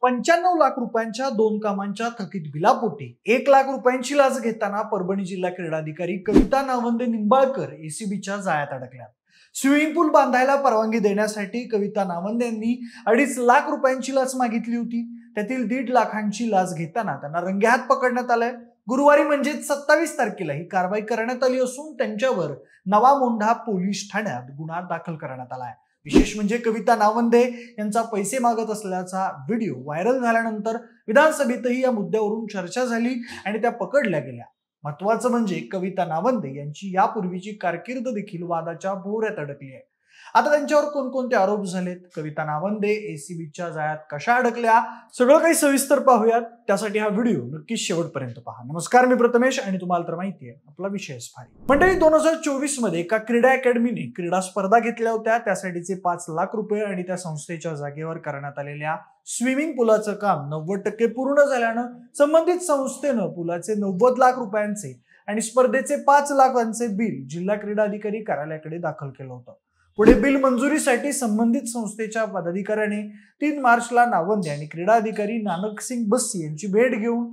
95 लाख रुपयांच्या 2 कामांच्या थकीत बिलापोटी 1 लाख रुपयांची लाच घेताना परभणी जिल्हा क्रीडाधिकारी कविता नावंदे निंबाळकर एसीबीच्या जाळ्यात अडकल्या। स्विमिंग पूल बांधायला परवानगी देण्यासाठी कविता नावंदे यांनी 2.5 लाख रुपयांची लाच मागितली होती। त्यातील 1.5 लाखांची लाच घेताना त्यांना रंगेहात पकडण्यात आलंय। गुरुवारी म्हणजे 27 तारखेला ही कारवाई करण्यात आली असून त्यांच्यावर नवामोंढा पोलीस ठाण्यात गुन्हा दाखल करण्यात आलाय। विशेष म्हणजे कविता नावंदे यांचा पैसे मागत असल्याचा व्हिडिओ व्हायरल झाल्यानंतर विधानसभेतही या मुद्द्यावरून चर्चा झाली आणि त्या पकडल्या गेल्या। महत्त्वाचं म्हणजे कविता नावंदे यांची यापूर्वीची कारकीर्द देखील वादाच्या भोवऱ्यात अडकली आहे। आता त्यांच्यावर कोणकोणते आरोप झालेत, कविता नावंदे एसीबीच्या जाळ्यात कशा अडकल्या, सगळं काही सविस्तर पाहूयात। त्यासाठी हा व्हिडिओ नक्कीच शेवटपर्यंत पहा। नमस्कार, मी प्रथमेश आणि तुम्हाला तर माहिती आहे आपला विषयच भारी। मंडळी, 2024 मध्ये एका क्रीडा अकॅडमीने क्रीडा स्पर्धा घेतल्या होत्या। त्यासाठीचे 5 लाख रुपये आणि त्या संस्थेच्या जागेवर करण्यात आलेल्या स्विमिंग पुलाचं काम 90% पूर्ण झाल्यानं संबंधित संस्थेनं पुलाचे 90 लाख रुपयांचे आणि स्पर्धेचे 5 लाखांचे बिल जिल्हा क्रीडा अधिकारी कार्यालयाकडे दाखल केलं होतं। पुढे बिल मंजुरीसाठी संबंधित संस्थेच्या पदाधिकाऱ्याने 3 मार्चला नावंदे आणि क्रीडा अधिकारी नानक सिंग बस्सी यांची भेट घेऊन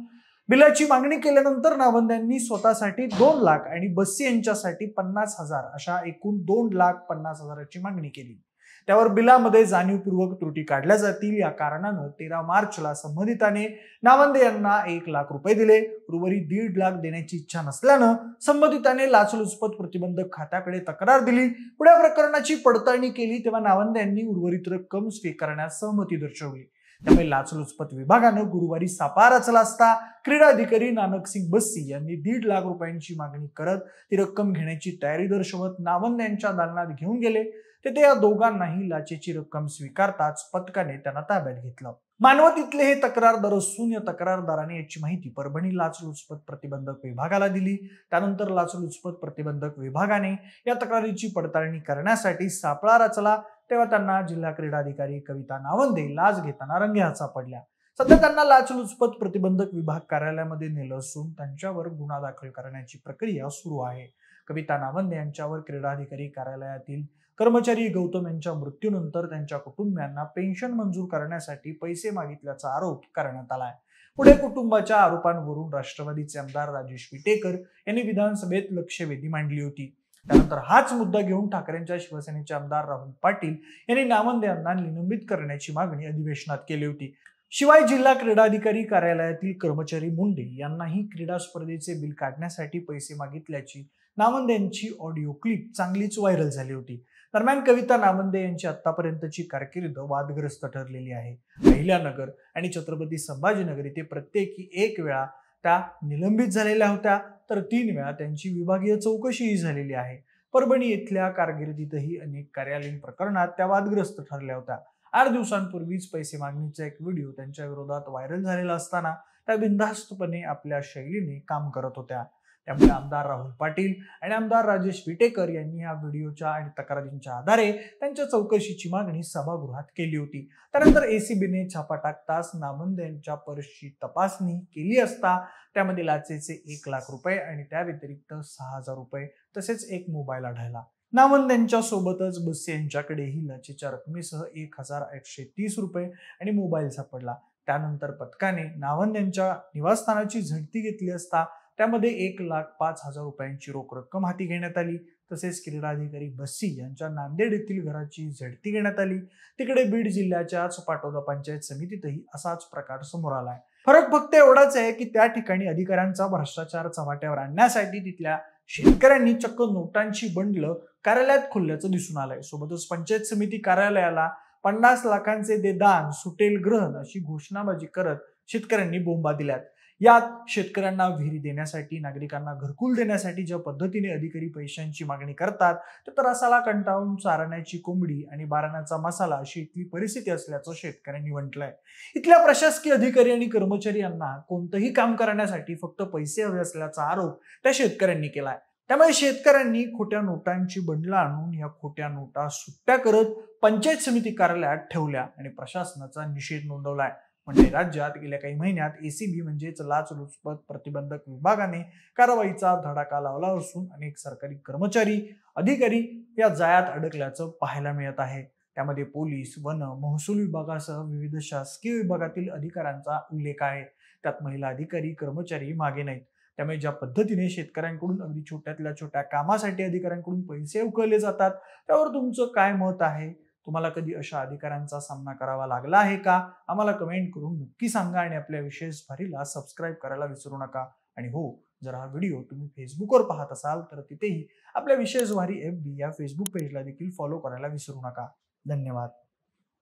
बिलाची मागणी केल्यानंतर नावंदे यांनी स्वतःसाठी 2 लाख आणि बस्सी यांच्यासाठी 50,000 अशा एकूण 2,50,000ची मागणी केली। त्यावर बिलामध्ये जाणीवपूर्वक त्रुटी काढल्या जातील या कारणानं 13 मार्चला संबंधिताने नावंदे यांना 1 लाख रुपये दिले। उर्वरित 1.5 लाख देण्याची इच्छा नसल्यानं संबंधिताने लाचलुचपत प्रतिबंधक खात्याकडे तक्रार दिली। पुढे प्रकरणाची पडताळणी केली तेव्हा नावंदे यांनी उर्वरित रक्कम स्वीकारण्यास सहमती दर्शवली। त्यामुळे लाचलुचपत विभागानं गुरुवारी सापळा रचला असता क्रीडा अधिकारी नानक सिंग बस्सी यांनी 1.5 लाख रुपयांची मागणी करत ती रक्कम घेण्याची तयारी दर्शवत नावंदे यांच्या दालनात घेऊन गेले। तेथे या दोघांनाही लाचेची रक्कम स्वीकारताच पथकाने त्यांना ताब्यात घेतलं। मानवत इथले हे तक्रारदार असून या तक्रारदाराने याची माहिती परभणी लाचलुचपत प्रतिबंधक विभागाला दिली। त्यानंतर लाचलुचपत प्रतिबंधक विभागाने या तक्रारीची पडताळणी करण्यासाठी सापळा रचला तेव्हा त्यांना जिल्हा क्रीडा अधिकारी कविता नावंदे लाच घेताना रंगेहात सापडल्या। सध्या त्यांना लाचलुचपत प्रतिबंधक विभाग कार्यालयामध्ये नेलं असून त्यांच्यावर गुन्हा दाखल करण्याची प्रक्रिया सुरू आहे। कविता नावंदे यांच्यावर क्रीडा अधिकारी कार्यालयातील कर्मचारी गौतम यांच्या मृत्यूनंतर त्यांच्या कुटुंबियांना पेन्शन मंजूर करण्यासाठी पैसे मागितल्याचा आरोप करण्यात आलाय। पुढे कुटुंबाच्या आरोपांवरून राष्ट्रवादीचे आमदार राजेश विटेकर यांनी विधानसभेत लक्षवेधी मांडली होती। त्यानंतर हाच मुद्दा घेऊन ठाकरेंच्या शिवसेनेचे आमदार राहुल पाटील यांनी नावंदे यांना निलंबित करण्याची मागणी अधिवेशनात केली होती। शिवाय जिल्हा क्रीडा अधिकारी कार्यालयातील कर्मचारी मुंडे यांनाही क्रीडा स्पर्धेचे बिल काढण्यासाठी पैसे मागितल्याची नावंदे यांची ऑडिओ क्लिप चांगलीच व्हायरल झाली होती। दरम्यान कविता नावंदे यांची आतापर्यंतची कारकीर्द वादग्रस्त ठरलेली आहे। अहिल्यानगर आणि छत्रपती संभाजीनगर येथे प्रत्येकी 1 वेळा त्या निलंबित झालेल्या होत्या तर 3 वेळा त्यांची विभागीय चौकशीही झालेली आहे। परभणी येथल्या कारकिर्दीतही अनेक कार्यालयीन प्रकरणात त्या वादग्रस्त ठरल्या होत्या। 8 दिवसांपूर्वीच पैसे मागणीचा एक व्हिडिओ त्यांच्या विरोधात व्हायरल झालेला असताना त्या बिनधास्तपणे आपल्या शैलीने काम करत होत्या। त्यामुळे आमदार राहुल पाटील आणि आमदार राजेश विटेकर यांनी या व्हिडिओच्या आणि तक्रारींच्या आधारे त्यांच्या चौकशीची मागणी सभागृहात केली होती। त्यानंतर एसीबीने छापा टाकताच नावंदे यांच्या पर्सची तपासणी केली असता त्यामध्ये लाचेचे 1 लाख रुपये आणि त्या व्यतिरिक्त 6,000 रुपये तसेच एक मोबाईल आढळला। नावंदे यांच्या सोबतच बस्सी यांच्याकडेही लाचेच्या रकमेसह 1,830 रुपये आणि मोबाईल सापडला। त्यानंतर पथकाने नावंदे यांच्या निवासस्थानाची झडती घेतली असता त्यामध्ये 1,05,000 रुपयांची रोख रक्कम हाती घेण्यात आली। तसेच क्रीडा अधिकारी बस्सी यांच्या नांदेड येथील घराची झडती घेण्यात आली। तिकडे बीड जिल्ह्याच्याच पाटोदा पंचायत समितीतही असाच प्रकार समोर आलाय। फरक फक्त एवढाच आहे की त्या ठिकाणी अधिकाऱ्यांचा भ्रष्टाचार चव्हाट्यावर आणण्यासाठी तिथल्या शेतकऱ्यांनी चक्क नोटांची बंडल कार्यालयात खोलल्याचं दिसून आलंय। सोबतच पंचायत समिती कार्यालयाला 50 लाखांचे दे दान सुटेल ग्रहण अशी घोषणाबाजी करत शेतकऱ्यांनी बोंबा दिल्यात। यात शेतकऱ्यांना विहिरी देण्यासाठी, नागरिकांना घरकुल देण्यासाठी ज्या पद्धतीने अधिकारी पैशांची मागणी करतात तर रसाला कंटाळून चारण्याची कोंबडी आणि बारण्याचा मसाला अशी इथली परिस्थिती असल्याचं शेतकऱ्यांनी म्हटलंय। इथल्या प्रशासकीय अधिकारी आणि कर्मचारी यांना कोणतंही काम करण्यासाठी फक्त पैसे हवे असल्याचा आरोप त्या शेतकऱ्यांनी केलाय। त्यामुळे शेतकऱ्यांनी खोट्या नोटांची बंडलं आणून या खोट्या नोटा सुट्ट्या करत पंचायत समिती कार्यालयात ठेवल्या आणि प्रशासनाचा निषेध नोंदवलाय। म्हणजे राज्यात गेल्या काही महिन्यात एसीबी म्हणजेच लाचलुचपत प्रतिबंधक विभागाने कारवाईचा धडाका लावला असून अनेक सरकारी कर्मचारी, अधिकारी या जाळ्यात अडकल्याचं पाहायला मिळत आहे। त्यामध्ये पोलीस, वन, महसूल विभागासह विविध शासकीय विभागातील अधिकाऱ्यांचा उल्लेख आहे. त्यात महिला अधिकारी, कर्मचारी मागे नाहीत. त्यामुळे ज्या पद्धतीने शेतकऱ्यांकडून अगदी छोट्यातल्या छोट्या कामासाठी अधिकाऱ्यांकडून पैसे उकळले जातात, त्यावर तुमचं काय मत आहे? तुम्हाला कधी अशा अधिकाऱ्यांचा सामना करावा लागला आहे का? आम्हाला कमेंट करून नक्की सांगा आणि आपल्या विशेष भारीला सबस्क्राईब करायला विसरू नका. आणि हो, जर हा व्हिडिओ तुम्ही फेसबुकवर पाहत असाल तर तिथेही आपल्या विशेष भारी FB या फेसबुक पेजला देखील फॉलो करायला विसरू नका. धन्यवाद.